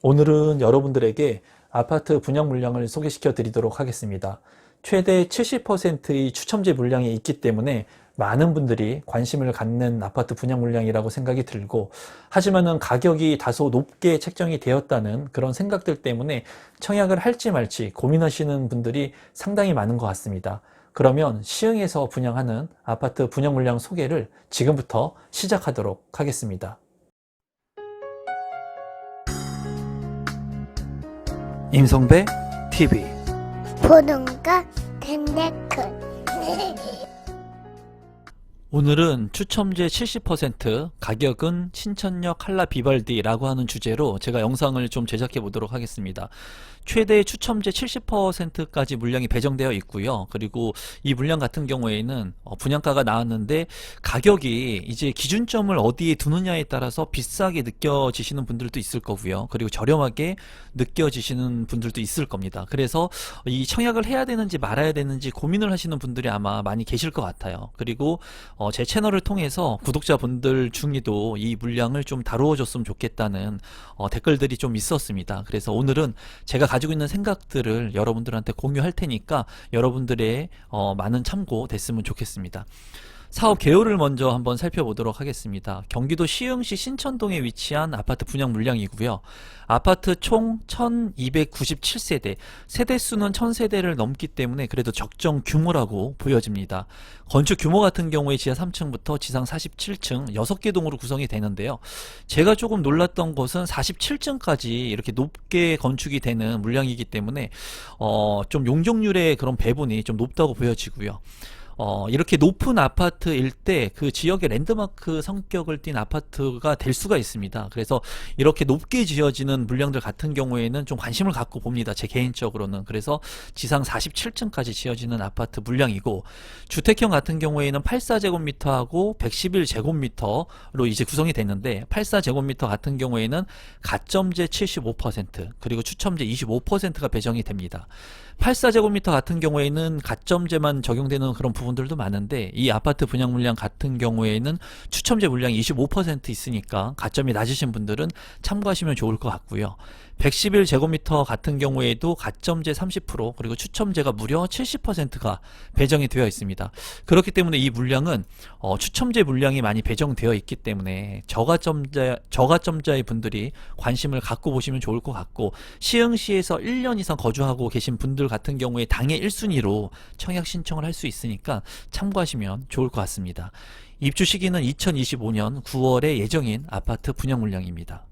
오늘은 여러분들에게 아파트 분양 물량을 소개시켜 드리도록 하겠습니다. 최대 70%의 추첨제 물량이 있기 때문에 많은 분들이 관심을 갖는 아파트 분양 물량이라고 생각이 들고, 하지만은 가격이 다소 높게 책정이 되었다는 그런 생각들 때문에 청약을 할지 말지 고민하시는 분들이 상당히 많은 것 같습니다. 그러면 시흥에서 분양하는 아파트 분양 물량 소개를 지금부터 시작하도록 하겠습니다. 임성배 TV. 보는 거 댓글. 오늘은 추첨제 70%, 가격은 신천역 칼라 비발디라고 하는 주제로 제가 영상을 좀 제작해 보도록 하겠습니다. 최대 추첨제 70%까지 물량이 배정되어 있고요. 그리고 이 물량 같은 경우에는 분양가가 나왔는데 가격이 이제 기준점을 어디에 두느냐에 따라서 비싸게 느껴지시는 분들도 있을 거고요. 그리고 저렴하게 느껴지시는 분들도 있을 겁니다. 그래서 이 청약을 해야 되는지 말아야 되는지 고민을 하시는 분들이 아마 많이 계실 것 같아요. 그리고 제 채널을 통해서 구독자분들 중에도 이 물량을 좀 다루어 줬으면 좋겠다는 댓글들이 좀 있었습니다. 그래서 오늘은 제가 가지고 있는 생각들을 여러분들한테 공유할 테니까 여러분들의 많은 참고 됐으면 좋겠습니다. 사업 개요를 먼저 한번 살펴보도록 하겠습니다. 경기도 시흥시 신천동에 위치한 아파트 분양 물량이고요. 아파트 총 1297세대, 세대수는 1000세대를 넘기 때문에 그래도 적정 규모라고 보여집니다. 건축 규모 같은 경우에 지하 3층부터 지상 47층 6개 동으로 구성이 되는데요. 제가 조금 놀랐던 것은 47층까지 이렇게 높게 건축이 되는 물량이기 때문에 좀 용적률의 그런 배분이 좀 높다고 보여지고요. 이렇게 높은 아파트일 때 그 지역의 랜드마크 성격을 띤 아파트가 될 수가 있습니다. 그래서 이렇게 높게 지어지는 물량들 같은 경우에는 좀 관심을 갖고 봅니다. 제 개인적으로는. 그래서 지상 47층까지 지어지는 아파트 물량이고, 주택형 같은 경우에는 84제곱미터하고 111제곱미터로 이제 구성이 됐는데, 84제곱미터 같은 경우에는 가점제 75%, 그리고 추첨제 25%가 배정이 됩니다. 84제곱미터 같은 경우에는 가점제만 적용되는 그런 부분들도 많은데, 이 아파트 분양 물량 같은 경우에는 추첨제 물량이 25% 있으니까 가점이 낮으신 분들은 참고하시면 좋을 것 같고요. 111제곱미터 같은 경우에도 가점제 30%, 그리고 추첨제가 무려 70%가 배정이 되어 있습니다. 그렇기 때문에 이 물량은 추첨제 물량이 많이 배정되어 있기 때문에 저가점자의 분들이 관심을 갖고 보시면 좋을 것 같고, 시흥시에서 1년 이상 거주하고 계신 분들 같은 경우에 당해 1순위로 청약 신청을 할 수 있으니까 참고하시면 좋을 것 같습니다. 입주 시기는 2025년 9월에 예정인 아파트 분양 물량입니다.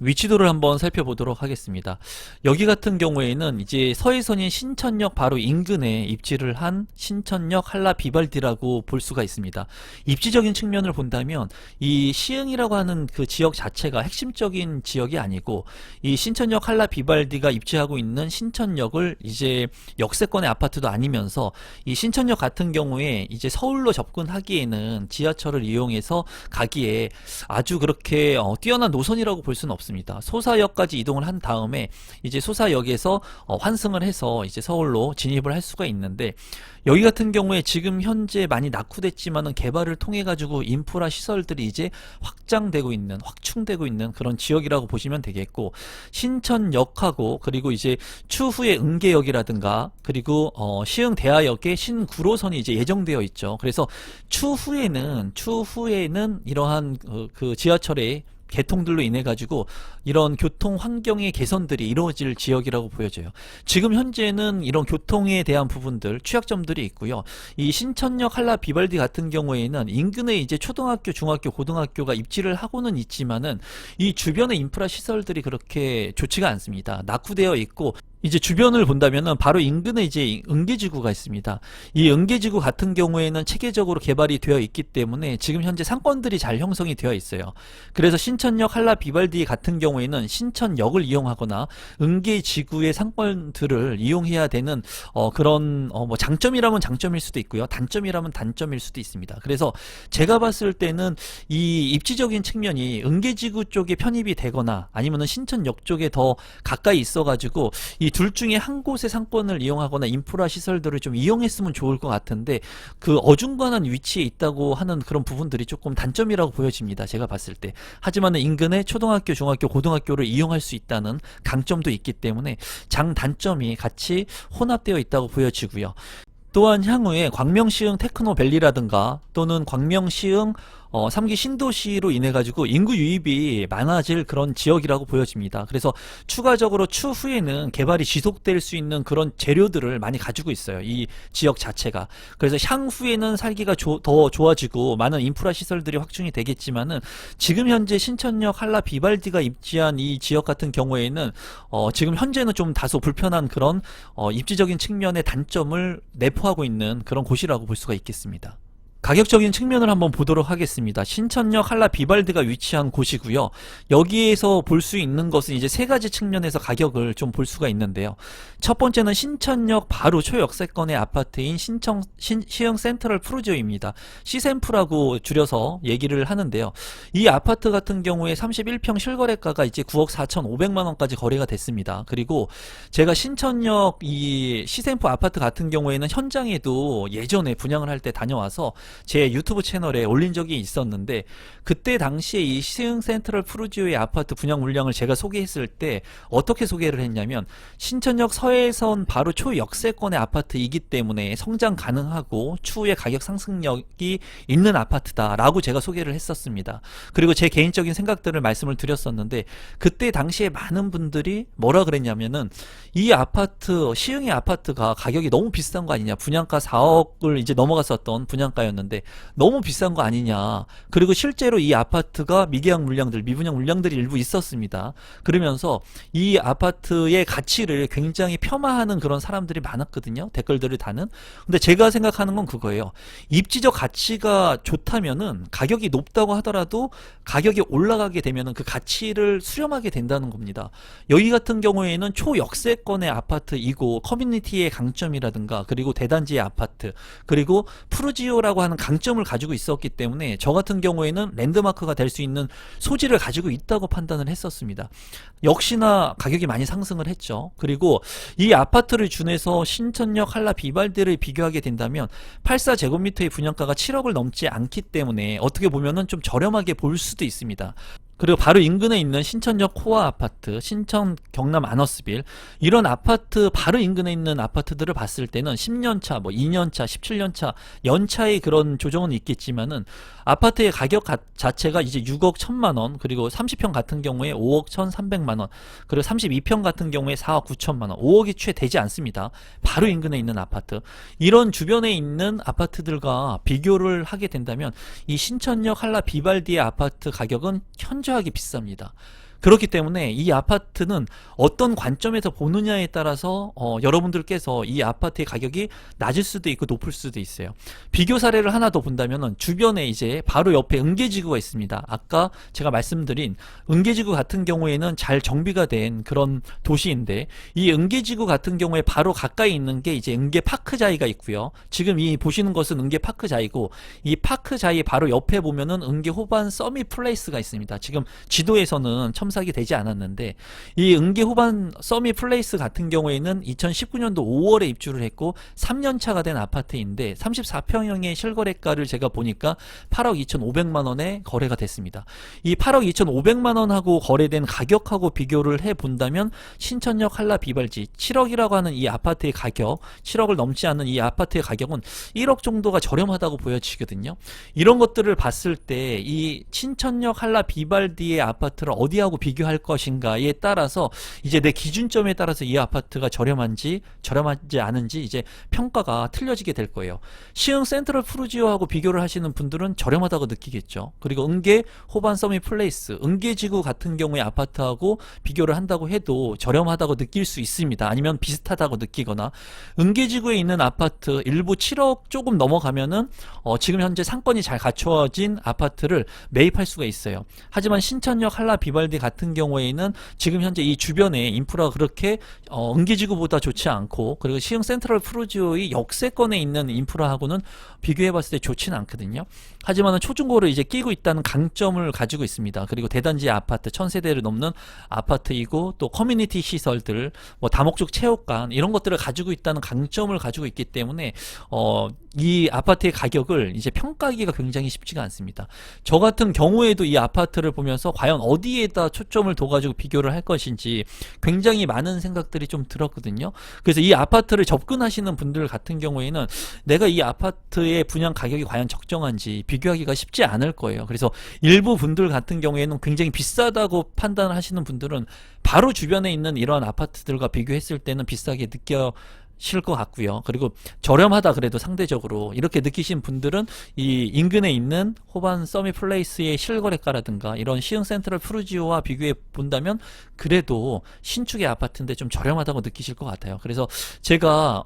위치도를 한번 살펴보도록 하겠습니다. 여기 같은 경우에는 이제 서해선인 신천역 바로 인근에 입지를 한 신천역 한라 비발디라고 볼 수가 있습니다. 입지적인 측면을 본다면 이 시흥이라고 하는 그 지역 자체가 핵심적인 지역이 아니고, 이 신천역 한라 비발디가 입지하고 있는 신천역을 이제 역세권의 아파트도 아니면서, 이 신천역 같은 경우에 이제 서울로 접근하기에는 지하철을 이용해서 가기에 아주 그렇게 뛰어난 노선이라고 볼 수는 없습니다. 소사역까지 이동을 한 다음에 이제 소사역에서 환승을 해서 이제 서울로 진입을 할 수가 있는데, 여기 같은 경우에 지금 현재 많이 낙후됐지만은 개발을 통해 가지고 인프라 시설들이 이제 확충되고 있는 그런 지역이라고 보시면 되겠고, 신천역하고 그리고 이제 추후에 은계역이라든가 그리고 시흥대하역의 신구로선이 이제 예정되어 있죠. 그래서 추후에는 이러한 그 지하철의 개통들로 인해 가지고 이런 교통 환경의 개선들이 이루어질 지역이라고 보여져요. 지금 현재는 이런 교통에 대한 부분들, 취약점들이 있고요. 이 신천역 한라 비발디 같은 경우에는 인근에 이제 초등학교, 중학교, 고등학교가 입지를 하고는 있지만은 이 주변의 인프라 시설들이 그렇게 좋지가 않습니다. 낙후되어 있고, 이제 주변을 본다면은 바로 인근에 이제 은계지구가 있습니다. 이 은계지구 같은 경우에는 체계적으로 개발이 되어 있기 때문에 지금 현재 상권들이 잘 형성이 되어 있어요. 그래서 신천역 한라 비발디 같은 경우에는 신천역을 이용하거나 은계지구의 상권들을 이용해야 되는 그런 뭐 장점이라면 장점일 수도 있고요, 단점이라면 단점일 수도 있습니다. 그래서 제가 봤을 때는 이 입지적인 측면이 은계지구 쪽에 편입이 되거나 아니면은 신천역 쪽에 더 가까이 있어가지고 이 둘 중에 한 곳의 상권을 이용하거나 인프라 시설들을 좀 이용했으면 좋을 것 같은데 그 어중간한 위치에 있다고 하는 그런 부분들이 조금 단점이라고 보여집니다. 제가 봤을 때. 하지만 인근에 초등학교, 중학교, 고등학교를 이용할 수 있다는 강점도 있기 때문에 장단점이 같이 혼합되어 있다고 보여지고요. 또한 향후에 광명시흥 테크노밸리라든가 또는 광명시흥 3기 신도시로 인해 가지고 인구 유입이 많아질 그런 지역이라고 보여집니다. 그래서 추가적으로 추후에는 개발이 지속될 수 있는 그런 재료들을 많이 가지고 있어요. 이 지역 자체가. 그래서 향후에는 살기가 더 좋아지고 많은 인프라 시설들이 확충이 되겠지만은 지금 현재 신천역 한라 비발디가 입지한 이 지역 같은 경우에는 지금 현재는 좀 다소 불편한 그런 입지적인 측면의 단점을 내포하고 있는 그런 곳이라고 볼 수가 있겠습니다. 가격적인 측면을 한번 보도록 하겠습니다. 신천역 한라 비발드가 위치한 곳이고요. 여기에서 볼 수 있는 것은 이제 세 가지 측면에서 가격을 좀 볼 수가 있는데요. 첫 번째는 신천역 바로 초역세권의 아파트인 시흥 센트럴 푸르지오입니다. 시센프라고 줄여서 얘기를 하는데요. 이 아파트 같은 경우에 31평 실거래가가 이제 9억 4,500만 원까지 거래가 됐습니다. 그리고 제가 신천역 이 시센프 아파트 같은 경우에는 현장에도 예전에 분양을 할 때 다녀와서 제 유튜브 채널에 올린 적이 있었는데 그때 당시에 이 시흥 센트럴 푸르지오의 아파트 분양 물량을 제가 소개했을 때 어떻게 소개를 했냐면 신천역 서해선 바로 초역세권의 아파트이기 때문에 성장 가능하고 추후에 가격 상승력이 있는 아파트다 라고 제가 소개를 했었습니다. 그리고 제 개인적인 생각들을 말씀을 드렸었는데 그때 당시에 많은 분들이 뭐라 그랬냐면은 이 아파트 시흥의 아파트가 가격이 너무 비싼 거 아니냐, 분양가 4억을 이제 넘어갔었던 분양가였는데 너무 비싼 거 아니냐. 그리고 실제로 이 아파트가 미계약 물량들, 미분양 물량들이 일부 있었습니다. 그러면서 이 아파트의 가치를 굉장히 폄하하는 그런 사람들이 많았거든요. 댓글들을 다는. 근데 제가 생각하는 건 그거예요. 입지적 가치가 좋다면은 가격이 높다고 하더라도 가격이 올라가게 되면은 그 가치를 수렴하게 된다는 겁니다. 여기 같은 경우에는 초역세권의 아파트이고 커뮤니티의 강점이라든가 그리고 대단지의 아파트 그리고 푸르지오라고 하는 강점을 가지고 있었기 때문에 저 같은 경우에는 랜드마크가 될 수 있는 소지를 가지고 있다고 판단을 했었습니다. 역시나 가격이 많이 상승을 했죠. 그리고 이 아파트를 준해서 신천역 한라 비발디를 비교하게 된다면 84제곱미터의 분양가가 7억을 넘지 않기 때문에 어떻게 보면은 좀 저렴하게 볼 수도 있습니다. 그리고 바로 인근에 있는 신천역 코아 아파트, 신천 경남 아너스빌 이런 아파트 바로 인근에 있는 아파트들을 봤을 때는 10년차, 뭐 2년차, 17년차 연차의 그런 조정은 있겠지만은 아파트의 가격 자체가 이제 6억 1천만 원, 그리고 30평 같은 경우에 5억 1,300만 원, 그리고 32평 같은 경우에 4억 9천만 원, 5억이 채 되지 않습니다. 바로 인근에 있는 아파트. 이런 주변에 있는 아파트들과 비교를 하게 된다면 이 신천역 한라 비발디의 아파트 가격은 현저하게 비쌉니다. 그렇기 때문에 이 아파트는 어떤 관점에서 보느냐에 따라서 여러분들께서 이 아파트의 가격이 낮을 수도 있고 높을 수도 있어요. 비교 사례를 하나 더 본다면은 주변에 이제 바로 옆에 은계지구가 있습니다. 아까 제가 말씀드린 은계지구 같은 경우에는 잘 정비가 된 그런 도시인데 이 은계지구 같은 경우에 바로 가까이 있는 게 이제 은계파크자이가 있고요. 지금 이 보시는 것은 은계파크자이고 이 파크자이 바로 옆에 보면은 은계호반 서밋플레이스가 있습니다. 지금 지도에서는 첨삭이 되지 않았는데 이 은계호반 서밋플레이스 같은 경우에는 2019년도 5월에 입주를 했고 3년차가 된 아파트인데 34평형의 실거래가를 제가 보니까 8억 2,500만 원에 거래가 됐습니다. 이 8억 2,500만 원하고 거래된 가격하고 비교를 해본다면 신천역 한라 비발지 7억이라고 하는 이 아파트의 가격, 7억을 넘지 않는 이 아파트의 가격은 1억 정도가 저렴하다고 보여지거든요. 이런 것들을 봤을 때 이 신천역 한라 비발디의 아파트를 어디하고 비교할 것인가에 따라서 이제 내 기준점에 따라서 이 아파트가 저렴한지 저렴하지 않은지 이제 평가가 틀려지게 될 거예요. 시흥 센트럴 푸르지오하고 비교를 하시는 분들은 저렴하다고 느끼겠죠. 그리고 은계 호반 서밋 플레이스, 은계지구 같은 경우에 아파트하고 비교를 한다고 해도 저렴하다고 느낄 수 있습니다. 아니면 비슷하다고 느끼거나 은계지구에 있는 아파트 일부 7억 조금 넘어가면은 지금 현재 상권이 잘 갖추어진 아파트를 매입할 수가 있어요. 하지만 신천역 한라 비발디 같은 같은 경우에는 지금 현재 이 주변에 인프라가 그렇게 은기지구보다 좋지 않고, 그리고 시흥 센트럴 푸르지오의 역세권에 있는 인프라하고는 비교해봤을 때 좋지는 않거든요. 하지만 초중고를 이제 끼고 있다는 강점을 가지고 있습니다. 그리고 대단지 아파트 1000세대를 넘는 아파트이고, 또 커뮤니티 시설들, 뭐 다목적 체육관 이런 것들을 가지고 있다는 강점을 가지고 있기 때문에 이 아파트의 가격을 이제 평가하기가 굉장히 쉽지가 않습니다. 저 같은 경우에도 이 아파트를 보면서 과연 어디에다 초점을 둬가지고 비교를 할 것인지 굉장히 많은 생각들이 좀 들었거든요. 그래서 이 아파트를 접근하시는 분들 같은 경우에는 내가 이 아파트의 분양 가격이 과연 적정한지 비교하기가 쉽지 않을 거예요. 그래서 일부 분들 같은 경우에는 굉장히 비싸다고 판단을 하시는 분들은 바로 주변에 있는 이러한 아파트들과 비교했을 때는 비싸게 느껴질 것 같고요. 그리고 저렴하다 그래도 상대적으로 이렇게 느끼신 분들은 이 인근에 있는 호반 서밋 플레이스의 실거래가라든가 이런 시흥 센트럴 푸르지오와 비교해 본다면 그래도 신축의 아파트인데 좀 저렴하다고 느끼실 것 같아요. 그래서 제가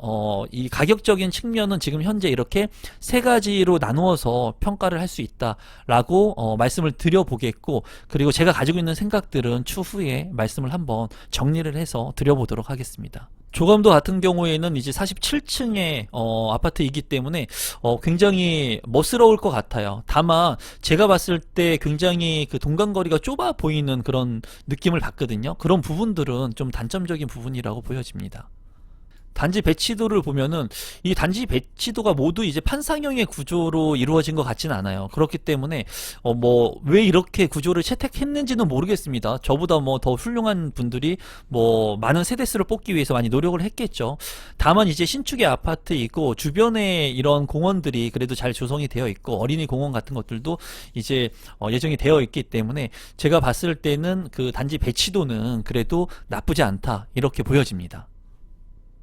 이 가격적인 측면은 지금 현재 이렇게 세 가지로 나누어서 평가를 할 수 있다라고 말씀을 드려보겠고, 그리고 제가 가지고 있는 생각들은 추후에 말씀을 한번 정리를 해서 드려보도록 하겠습니다. 조감도 같은 경우에는 이제 47층의 아파트이기 때문에 굉장히 멋스러울 것 같아요. 다만 제가 봤을 때 굉장히 그 동간거리가 좁아 보이는 그런 느낌을 받거든요. 그런 부분들은 좀 단점적인 부분이라고 보여집니다. 단지 배치도를 보면은 이 단지 배치도가 모두 이제 판상형의 구조로 이루어진 것 같지는 않아요. 그렇기 때문에 뭐 왜 이렇게 구조를 채택했는지는 모르겠습니다. 저보다 뭐 더 훌륭한 분들이 뭐 많은 세대수를 뽑기 위해서 많이 노력을 했겠죠. 다만 이제 신축의 아파트이고 주변에 이런 공원들이 그래도 잘 조성이 되어 있고 어린이 공원 같은 것들도 이제 예정이 되어 있기 때문에 제가 봤을 때는 그 단지 배치도는 그래도 나쁘지 않다 이렇게 보여집니다.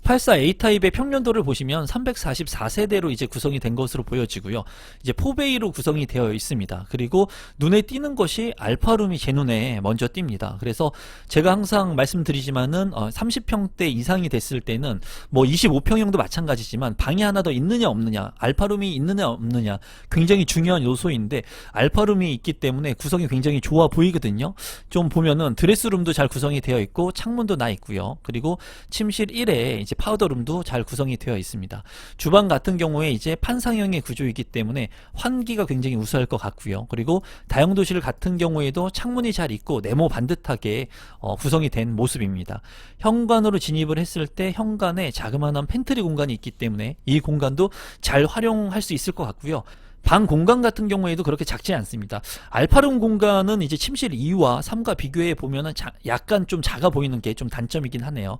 84A타입의 평면도를 보시면 344세대로 이제 구성이 된 것으로 보여지고요. 이제 4베이로 구성이 되어 있습니다. 그리고 눈에 띄는 것이 알파룸이 제 눈에 먼저 띕니다. 그래서 제가 항상 말씀드리지만은 30평대 이상이 됐을 때는 뭐 25평형도 마찬가지지만 방이 하나 더 있느냐 없느냐, 알파룸이 있느냐 없느냐 굉장히 중요한 요소인데 알파룸이 있기 때문에 구성이 굉장히 좋아 보이거든요. 좀 보면은 드레스룸도 잘 구성이 되어 있고 창문도 나 있고요. 그리고 침실 1에 이제 파우더룸도 잘 구성이 되어 있습니다. 주방 같은 경우에 이제 판상형의 구조이기 때문에 환기가 굉장히 우수할 것 같고요. 그리고 다용도실 같은 경우에도 창문이 잘 있고 네모 반듯하게 구성이 된 모습입니다. 현관으로 진입을 했을 때 현관에 자그마한 팬트리 공간이 있기 때문에 이 공간도 잘 활용할 수 있을 것 같고요. 방 공간 같은 경우에도 그렇게 작지 않습니다. 알파룸 공간은 이제 침실 2와 3과 비교해 보면은 약간 좀 작아 보이는 게 좀 단점이긴 하네요.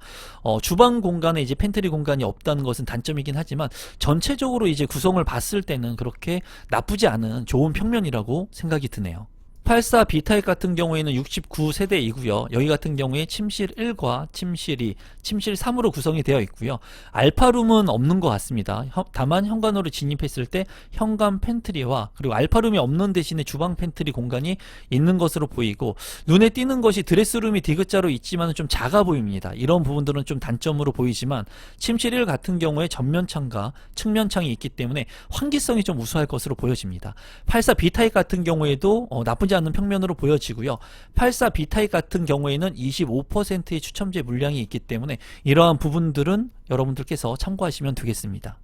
주방 공간에 이제 팬트리 공간이 없다는 것은 단점이긴 하지만 전체적으로 이제 구성을 봤을 때는 그렇게 나쁘지 않은 좋은 평면이라고 생각이 드네요. 84 B타입 같은 경우에는 69세대이고요. 여기 같은 경우에 침실 1과 침실 2, 침실 3으로 구성이 되어 있고요. 알파룸은 없는 것 같습니다. 다만 현관으로 진입했을 때 현관 팬트리와 그리고 알파룸이 없는 대신에 주방 팬트리 공간이 있는 것으로 보이고, 눈에 띄는 것이 드레스룸이 디귿자로 있지만 좀 작아 보입니다. 이런 부분들은 좀 단점으로 보이지만 침실 1 같은 경우에 전면창과 측면창이 있기 때문에 환기성이 좀 우수할 것으로 보여집니다. 84 B타입 같은 경우에도 나쁘지 않는 평면으로 보여지고요. 84 B타입 같은 경우에는 25%의 추첨제 물량이 있기 때문에 이러한 부분들은 여러분들께서 참고하시면 되겠습니다.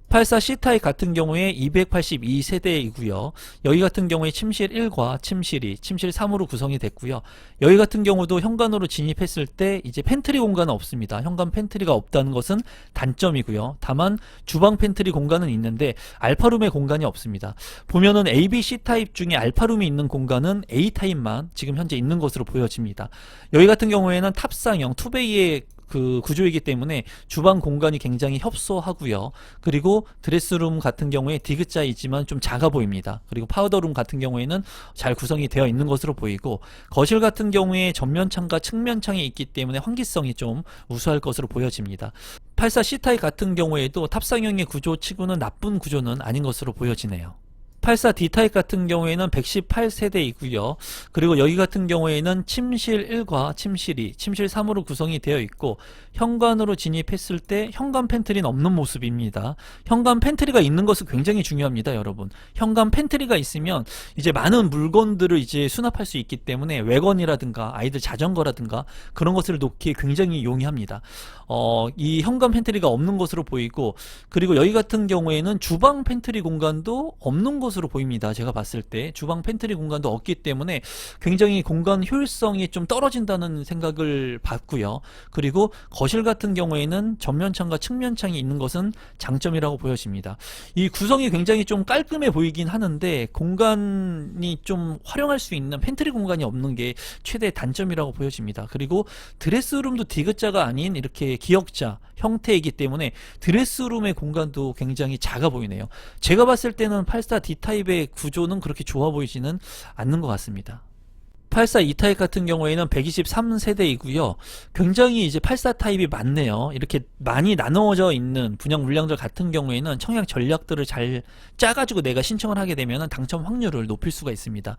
84 C타입 같은 경우에 282세대이고요. 여기 같은 경우에 침실 1과 침실 2, 침실 3으로 구성이 됐고요. 여기 같은 경우도 현관으로 진입했을 때 이제 팬트리 공간은 없습니다. 현관 팬트리가 없다는 것은 단점이고요. 다만 주방 팬트리 공간은 있는데 알파룸의 공간이 없습니다. 보면은 A, B, C타입 중에 알파룸이 있는 공간은 A타입만 지금 현재 있는 것으로 보여집니다. 여기 같은 경우에는 탑상형 2베이의 그 구조이기 때문에 주방 공간이 굉장히 협소하고요. 그리고 드레스룸 같은 경우에 디귿자이지만 좀 작아 보입니다. 그리고 파우더룸 같은 경우에는 잘 구성이 되어 있는 것으로 보이고, 거실 같은 경우에 전면창과 측면창이 있기 때문에 환기성이 좀 우수할 것으로 보여집니다. 84 C타입 같은 경우에도 탑상형의 구조치고는 나쁜 구조는 아닌 것으로 보여지네요. 84 D타입 같은 경우에는 118세대이고요. 그리고 여기 같은 경우에는 침실 1과 침실 2, 침실 3으로 구성이 되어 있고 현관으로 진입했을 때 현관 팬트리는 없는 모습입니다. 현관 팬트리가 있는 것은 굉장히 중요합니다, 여러분. 현관 팬트리가 있으면 이제 많은 물건들을 이제 수납할 수 있기 때문에 외건이라든가 아이들 자전거라든가 그런 것을 놓기에 굉장히 용이합니다. 이 현관 팬트리가 없는 것으로 보이고, 그리고 여기 같은 경우에는 주방 팬트리 공간도 없는 것으로 보입니다. 제가 봤을 때 주방 팬트리 공간도 없기 때문에 굉장히 공간 효율성이 좀 떨어진다는 생각을 받고요. 그리고 거실 같은 경우에는 전면창과 측면창이 있는 것은 장점이라고 보여집니다. 이 구성이 굉장히 좀 깔끔해 보이긴 하는데 공간이 좀 활용할 수 있는 팬트리 공간이 없는 게 최대 단점이라고 보여집니다. 그리고 드레스룸도 디귿자가 아닌 이렇게 기역자 형태이기 때문에 드레스룸의 공간도 굉장히 작아 보이네요. 제가 봤을 때는 84 D타입의 구조는 그렇게 좋아 보이지는 않는 것 같습니다. 84 E타입 같은 경우에는 123세대이고요. 굉장히 이제 84 타입이 많네요. 이렇게 많이 나누어져 있는 분양 물량들 같은 경우에는 청약 전략들을 잘 짜가지고 내가 신청을 하게 되면 당첨 확률을 높일 수가 있습니다.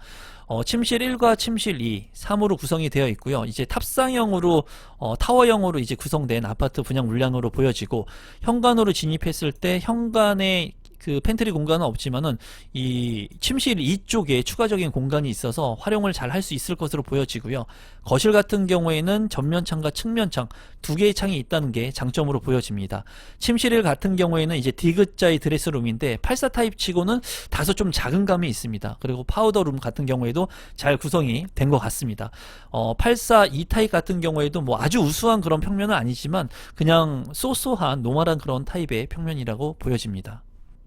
침실 1과 침실 2, 3으로 구성이 되어 있고요. 이제 탑상형으로 타워형으로 이제 구성된 아파트 분양 물량으로 보여지고, 현관으로 진입했을 때 현관에 그 팬트리 공간은 없지만은 이 침실 2쪽에 추가적인 공간이 있어서 활용을 잘 할 수 있을 것으로 보여지고요. 거실 같은 경우에는 전면창과 측면창 두 개의 창이 있다는 게 장점으로 보여집니다. 침실 1 같은 경우에는 이제 디귿자의 드레스룸인데 84 타입 치고는 다소 좀 작은 감이 있습니다. 그리고 파우더룸 같은 경우에도 잘 구성이 된 것 같습니다. 84 E타입 같은 경우에도 뭐 아주 우수한 그런 평면은 아니지만 그냥 쏘쏘한 노멀한 그런 타입의 평면이라고 보여집니다.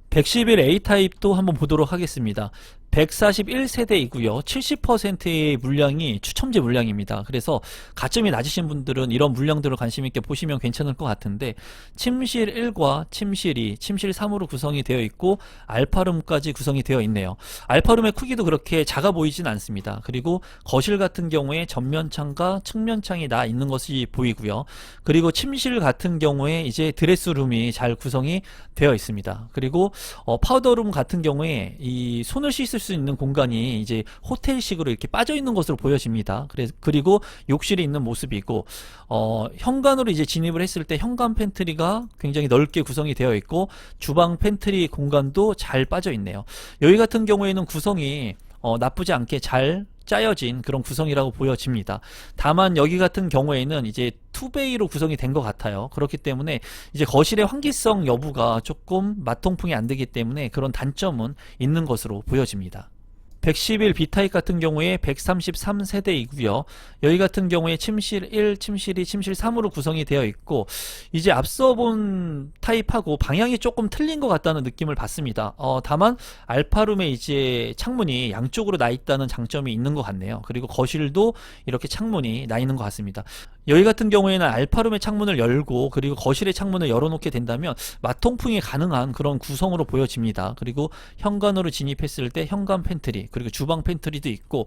111 A타입도 한번 보도록 하겠습니다. 141세대이고요. 70%의 물량이 추첨제 물량입니다. 그래서 가점이 낮으신 분들은 이런 물량들을 관심 있게 보시면 괜찮을 것 같은데, 침실 1과 침실 2, 침실 3으로 구성이 되어 있고 알파룸까지 구성이 되어 있네요. 알파룸의 크기도 그렇게 작아 보이진 않습니다. 그리고 거실 같은 경우에 전면창과 측면창이 나 있는 것이 보이고요. 그리고 침실 같은 경우에 이제 드레스룸이 잘 구성이 되어 있습니다. 그리고 파우더룸 같은 경우에 이 손을 씻을 수 있는 공간이 이제 호텔식으로 이렇게 빠져 있는 것으로 보여집니다. 그리고 욕실이 있는 모습이고, 현관으로 이제 진입을 했을 때 현관 팬트리가 굉장히 넓게 구성이 되어 있고 주방 팬트리 공간도 잘 빠져 있네요. 여기 같은 경우에는 구성이 나쁘지 않게 잘 짜여진 그런 구성이라고 보여집니다. 다만 여기 같은 경우에는 이제 투베이로 구성이 된 것 같아요. 그렇기 때문에 이제 거실의 환기성 여부가 조금 맞통풍이 안 되기 때문에 그런 단점은 있는 것으로 보여집니다. 111 B타입 같은 경우에 133세대이고요. 여기 같은 경우에 침실 1, 침실 2, 침실 3으로 구성이 되어 있고, 이제 앞서 본 타입하고 방향이 조금 틀린 것 같다는 느낌을 받습니다. 다만 알파룸에 이제 창문이 양쪽으로 나 있다는 장점이 있는 것 같네요. 그리고 거실도 이렇게 창문이 나 있는 것 같습니다. 여기 같은 경우에는 알파룸의 창문을 열고 그리고 거실의 창문을 열어놓게 된다면 맞통풍이 가능한 그런 구성으로 보여집니다. 그리고 현관으로 진입했을 때 현관 팬트리, 그리고 주방 팬트리도 있고,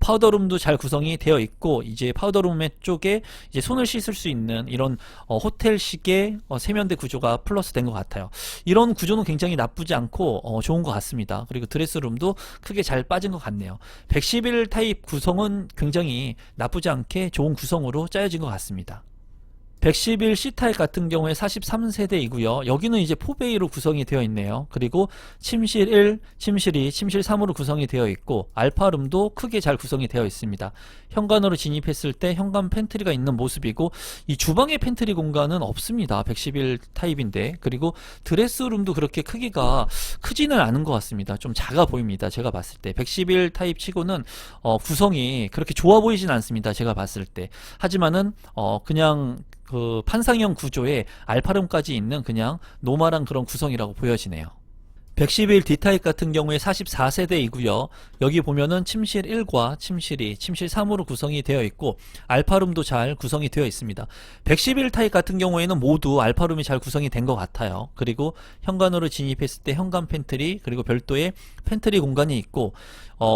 파우더룸도 잘 구성이 되어 있고, 이제 파우더룸 쪽에 이제 손을 씻을 수 있는 이런 호텔식의 세면대 구조가 플러스 된 것 같아요. 이런 구조는 굉장히 나쁘지 않고 좋은 것 같습니다. 그리고 드레스룸도 크게 잘 빠진 것 같네요. 111 타입 구성은 굉장히 나쁘지 않게 좋은 구성으로 짜여진 것 같습니다. 111 C타입 같은 경우에 43세대이고요. 여기는 이제 포베이로 구성이 되어 있네요. 그리고 침실 1, 침실 2, 침실 3으로 구성이 되어 있고 알파룸도 크게 잘 구성이 되어 있습니다. 현관으로 진입했을 때 현관 팬트리가 있는 모습이고, 이 주방의 팬트리 공간은 없습니다. 111 타입인데. 그리고 드레스룸도 그렇게 크기가 크지는 않은 것 같습니다. 좀 작아 보입니다. 제가 봤을 때 111 타입 치고는 구성이 그렇게 좋아 보이진 않습니다. 제가 봤을 때. 하지만은 그냥 그 판상형 구조에 알파룸까지 있는 그냥 노멀한 그런 구성이라고 보여지네요. 111 D타입 같은 경우에 44세대이고요. 여기 보면은 침실 1과 침실 2, 침실 3으로 구성이 되어 있고 알파룸도 잘 구성이 되어 있습니다. 111 타입 같은 경우에는 모두 알파룸이 잘 구성이 된 것 같아요. 그리고 현관으로 진입했을 때 현관 팬트리, 그리고 별도의 팬트리 공간이 있고,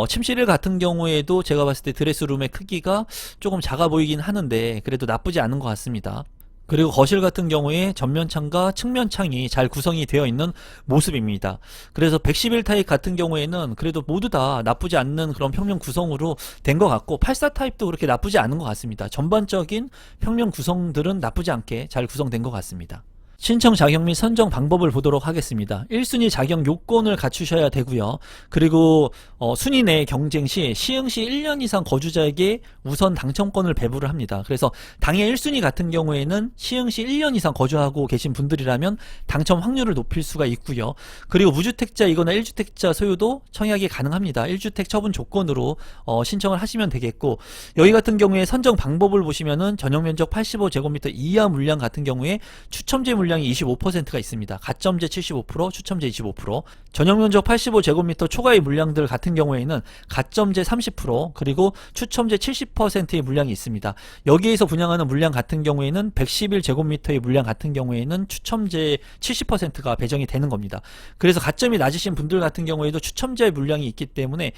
침실 1 같은 경우에도 제가 봤을 때 드레스룸의 크기가 조금 작아 보이긴 하는데 그래도 나쁘지 않은 것 같습니다. 그리고 거실 같은 경우에 전면창과 측면창이 잘 구성이 되어 있는 모습입니다. 그래서 111 타입 같은 경우에는 그래도 모두 다 나쁘지 않는 그런 평면 구성으로 된 것 같고, 84 타입도 그렇게 나쁘지 않은 것 같습니다. 전반적인 평면 구성들은 나쁘지 않게 잘 구성된 것 같습니다. 신청 자격 및 선정 방법을 보도록 하겠습니다. 1순위 자격 요건을 갖추셔야 되고요. 그리고 순위 내 경쟁 시 시흥시 1년 이상 거주자에게 우선 당첨권을 배부를 합니다. 그래서 당해 1순위 같은 경우에는 시흥시 1년 이상 거주하고 계신 분들이라면 당첨 확률을 높일 수가 있고요. 그리고 무주택자이거나 1주택자 소유도 청약이 가능합니다. 1주택 처분 조건으로 신청을 하시면 되겠고, 여기 같은 경우에 선정 방법을 보시면은 전용면적 85제곱미터 이하 물량 같은 경우에 추첨제 물량이 25%가 있습니다. 가점제 75%, 추첨제 25%. 전용면적 85제곱미터 초과의 물량들 같은 경우에는 가점제 30%, 그리고 추첨제 70%의 물량이 있습니다. 여기에서 분양하는 물량 같은 경우에는 111제곱미터의 물량 같은 경우에는 추첨제 70%가 배정이 되는 겁니다. 그래서 가점이 낮으신 분들 같은 경우에도 추첨제 물량이 있기 때문에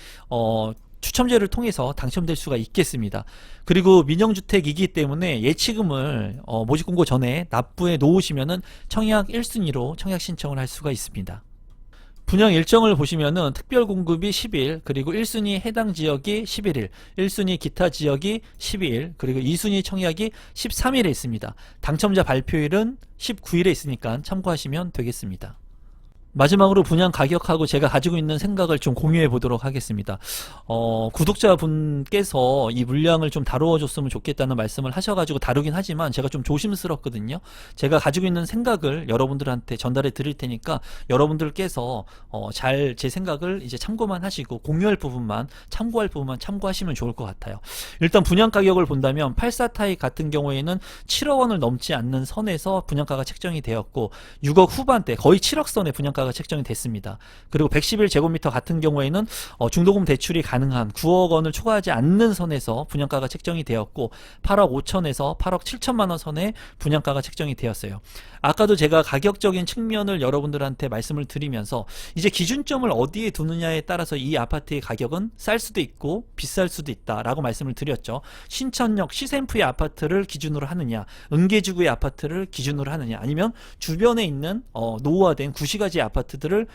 추첨제를 통해서 당첨될 수가 있겠습니다. 그리고 민영주택이기 때문에 예치금을 모집공고 전에 납부해 놓으시면은 청약 1순위로 청약 신청을 할 수가 있습니다. 분양 일정을 보시면은 특별공급이 10일, 그리고 1순위 해당 지역이 11일, 1순위 기타 지역이 12일, 그리고 2순위 청약이 13일에 있습니다. 당첨자 발표일은 19일에 있으니까 참고하시면 되겠습니다. 마지막으로 분양 가격하고 제가 가지고 있는 생각을 좀 공유해 보도록 하겠습니다. 구독자분께서 이 물량을 좀 다루어 줬으면 좋겠다는 말씀을 하셔가지고 다루긴 하지만 제가 좀 조심스럽거든요. 제가 가지고 있는 생각을 여러분들한테 전달해 드릴 테니까 여러분들께서 잘 제 생각을 이제 참고만 하시고 공유할 부분만 참고하시면 좋을 것 같아요. 일단 분양 가격을 본다면 84 타입 같은 경우에는 7억 원을 넘지 않는 선에서 분양가가 책정이 되었고, 6억 후반대 거의 7억 선에 분양가가 책정이 됐습니다. 그리고 111제곱미터 같은 경우에는 중도금 대출이 가능한 9억 원을 초과하지 않는 선에서 분양가가 책정이 되었고, 8억 5천에서 8억 7천만 원 선에 분양가가 책정이 되었어요. 아까도 제가 가격적인 측면을 여러분들한테 말씀을 드리면서 이제 기준점을 어디에 두느냐에 따라서 이 아파트의 가격은 쌀 수도 있고 비쌀 수도 있다라고 말씀을 드렸죠. 신천역 시샘프의 아파트를 기준으로 하느냐, 은계지구의 아파트를 기준으로 하느냐, 아니면 주변에 있는 노후화된 구시가지 아파트들을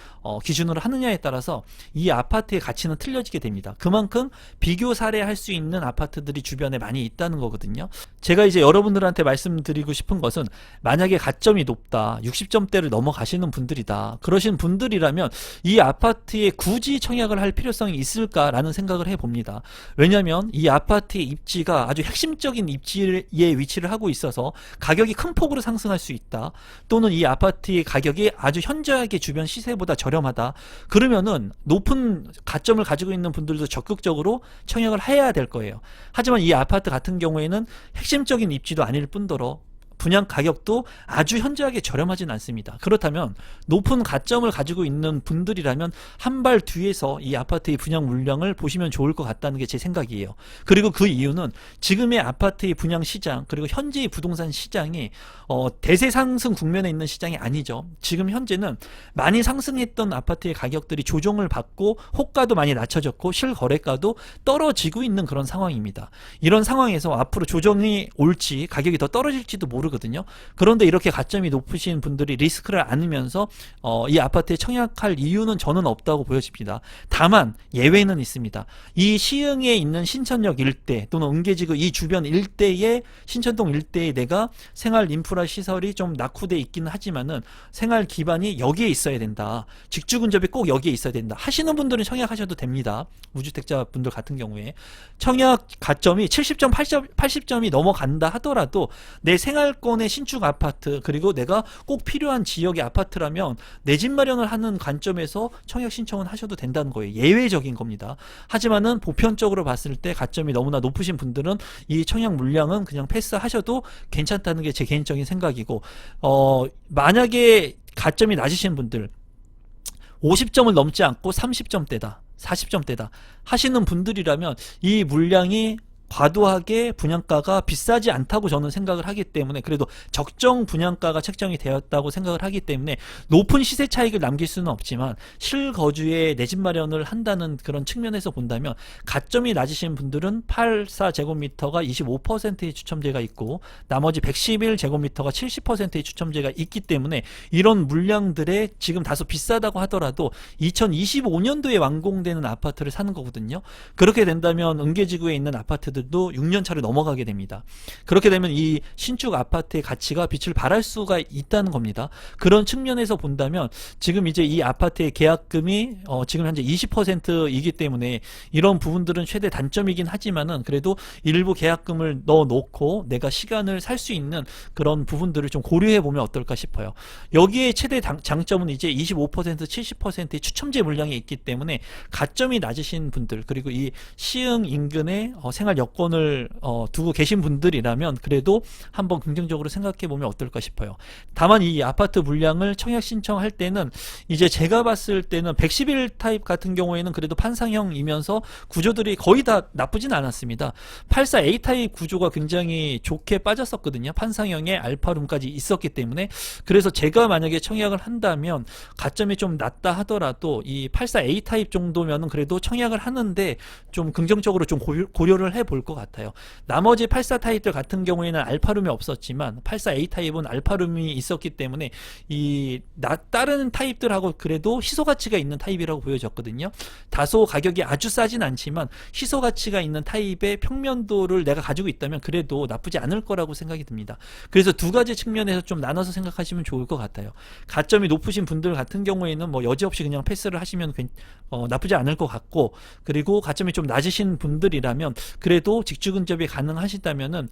기준으로 하느냐에 따라서 이 아파트의 가치는 틀려지게 됩니다. 그만큼 비교 사례할 수 있는 아파트들이 주변에 많이 있다는 거거든요. 제가 이제 여러분들한테 말씀드리고 싶은 것은, 만약에 가점이 높다, 60점대를 넘어가시는 분들이다, 그러신 분들이라면 이 아파트에 굳이 청약을 할 필요성이 있을까라는 생각을 해봅니다. 왜냐하면 이 아파트의 입지가 아주 핵심적인 입지에 위치를 하고 있어서 가격이 큰 폭으로 상승할 수 있다, 또는 이 아파트의 가격이 아주 현저하게 주변 시세보다 저렴하다, 그러면은 높은 가점을 가지고 있는 분들도 적극적으로 청약을 해야 될 거예요. 하지만 이 아파트 같은 경우에는 핵심적인 입지도 아닐 뿐더러 분양 가격도 아주 현저하게 저렴하진 않습니다. 그렇다면 높은 가점을 가지고 있는 분들이라면 한 발 뒤에서 이 아파트의 분양 물량을 보시면 좋을 것 같다는 게 제 생각이에요. 그리고 그 이유는 지금의 아파트의 분양 시장, 그리고 현재의 부동산 시장이 대세 상승 국면에 있는 시장이 아니죠. 지금 현재는 많이 상승했던 아파트의 가격들이 조정을 받고 호가도 많이 낮춰졌고 실거래가도 떨어지고 있는 그런 상황입니다. 이런 상황에서 앞으로 조정이 올지 가격이 더 떨어질지도 모르거든요. 그런데 이렇게 가점이 높으신 분들이 리스크를 안으면서 이 아파트에 청약할 이유는 저는 없다고 보여집니다. 다만 예외는 있습니다. 이 시흥에 있는 신천역 일대 또는 은계지구 이 주변 일대에, 신천동 일대에 내가 생활 인프라 시설이 좀 낙후돼 있기는 하지만은 생활 기반이 여기에 있어야 된다, 직주 근접이 꼭 여기에 있어야 된다 하시는 분들은 청약하셔도 됩니다. 무주택자 분들 같은 경우에 청약 가점이 70점, 80점이 넘어간다 하더라도 내 생활권의 신축 아파트, 그리고 내가 꼭 필요한 지역의 아파트라면 내 집 마련을 하는 관점에서 청약 신청은 하셔도 된다는 거예요. 예외적인 겁니다. 하지만은 보편적으로 봤을 때 가점이 너무나 높으신 분들은 이 청약 물량은 그냥 패스하셔도 괜찮다는 게 제 개인적인 생각이고, 만약에 가점이 낮으신 분들 50점을 넘지 않고 30점대다, 40점대다 하시는 분들이라면 이 물량이 과도하게 분양가가 비싸지 않다고 저는 생각을 하기 때문에, 그래도 적정 분양가가 책정이 되었다고 생각을 하기 때문에 높은 시세 차익을 남길 수는 없지만 실거주에 내 집 마련을 한다는 그런 측면에서 본다면 가점이 낮으신 분들은 84제곱미터가 25%의 추첨제가 있고 나머지 111제곱미터가 70%의 추첨제가 있기 때문에 이런 물량들에 지금 다소 비싸다고 하더라도 2025년도에 완공되는 아파트를 사는 거거든요. 그렇게 된다면 은계지구에 있는 아파트들도 6년 차를 넘어가게 됩니다. 그렇게 되면 이 신축 아파트의 가치가 빛을 발할 수가 있다는 겁니다. 그런 측면에서 본다면 지금 이제 이 아파트의 계약금이 지금 현재 20%이기 때문에 이런 부분들은 최대 단점이긴 하지만은 그래도 일부 계약금을 넣어 놓고 내가 시간을 살 수 있는 그런 부분들을 좀 고려해 보면 어떨까 싶어요. 여기에 최대 장점은 이제 25% 70%의 추첨제 물량이 있기 때문에 가점이 낮으신 분들, 그리고 이 시흥 인근에 생활 여건을 두고 계신 분들이라면 그래도 한번 긍정적으로 생각해 보면 어떨까 싶어요. 다만 이 아파트 물량을 청약 신청할 때는 이제 제가 봤을 때는 111 타입 같은 경우에는 그래도 판상형이면서 구조들이 거의 다 나쁘진 않았습니다. 84A 타입 구조가 굉장히 좋게 빠졌었거든요. 판상형에 알파룸까지 있었기 때문에. 그래서 제가 만약에 청약을 한다면 가점이 좀 낮다 하더라도 이 84A 타입 정도면은 그래도 청약을 하는데 좀 긍정적으로 좀 고려를 해볼 것 같아요. 나머지 84 타입들 같은 경우에는 알파룸이 없었지만 84A 타입은 알파룸이 있었기 때문에 이 다른 타입들하고 그래도 희소 가치가 있는 타입이라고 보여졌거든요. 다소 가격이 아주 싸진 않지만 희소 가치가 있는 타입의 평면도를 내가 가지고 있다면 그래도 나쁘지 않을 거라고 생각이 듭니다. 그래서 두 가지 측면에서 좀 나눠서 생각하시면 좋을 것 같아요. 가점이 높으신 분들 같은 경우에는 뭐 여지없이 그냥 패스를 하시면 나쁘지 않을 것 같고, 그리고 가점이 좀 낮으신 분들이라면 그래도 직주 근접이 가능하시다면은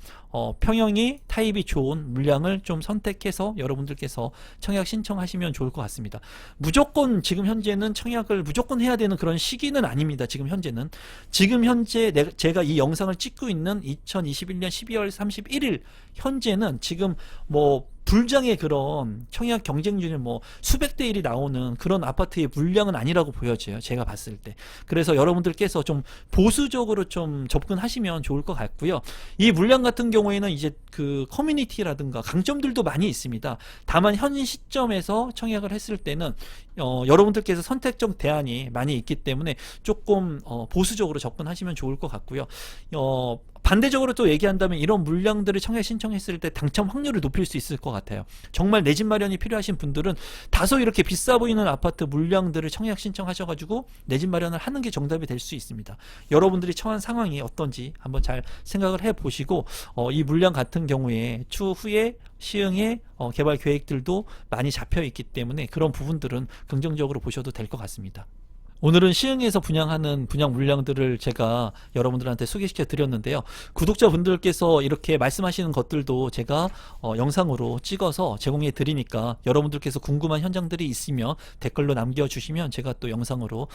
평형이 타입이 좋은 물량을 좀 선택해서 여러분들께서 청약 신청하시면 좋을 것 같습니다. 무조건 지금 현재는 청약을 무조건 해야 되는 그런 시기는 아닙니다. 지금 현재 제가 이 영상을 찍고 있는 2021년 12월 31일 현재는 지금 뭐 불장의 그런 청약 경쟁률이 뭐 수백 대 1이 나오는 그런 아파트의 물량은 아니라고 보여져요. 제가 봤을 때. 그래서 여러분들께서 좀 보수적으로 좀 접근하시면 좋을 것 같고요. 이 물량 같은 경우에는 이제 그 커뮤니티라든가 강점들도 많이 있습니다. 다만 현 시점에서 청약을 했을 때는 여러분들께서 선택적 대안이 많이 있기 때문에 조금 보수적으로 접근하시면 좋을 것 같고요. 반대적으로 또 얘기한다면 이런 물량들을 청약 신청했을 때 당첨 확률을 높일 수 있을 것 같아요. 정말 내 집 마련이 필요하신 분들은 다소 이렇게 비싸 보이는 아파트 물량들을 청약 신청하셔가지고 내 집 마련을 하는 게 정답이 될 수 있습니다. 여러분들이 처한 상황이 어떤지 한번 잘 생각을 해보시고 이 물량 같은 경우에 추후에 시흥의 개발 계획들도 많이 잡혀 있기 때문에 그런 부분들은 긍정적으로 보셔도 될 것 같습니다. 오늘은 시흥에서 분양하는 분양 물량들을 제가 여러분들한테 소개시켜 드렸는데요. 구독자분들께서 이렇게 말씀하시는 것들도 제가 영상으로 찍어서 제공해 드리니까 여러분들께서 궁금한 현장들이 있으면 댓글로 남겨주시면 제가 또 영상으로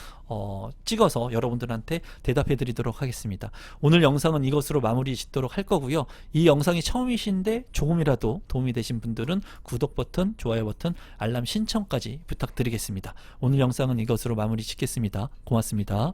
찍어서 여러분들한테 대답해 드리도록 하겠습니다. 오늘 영상은 이것으로 마무리 짓도록 할 거고요. 이 영상이 처음이신데 조금이라도 도움이 되신 분들은 구독 버튼, 좋아요 버튼, 알람 신청까지 부탁드리겠습니다. 오늘 영상은 이것으로 마무리 짓겠습니다. 고맙습니다.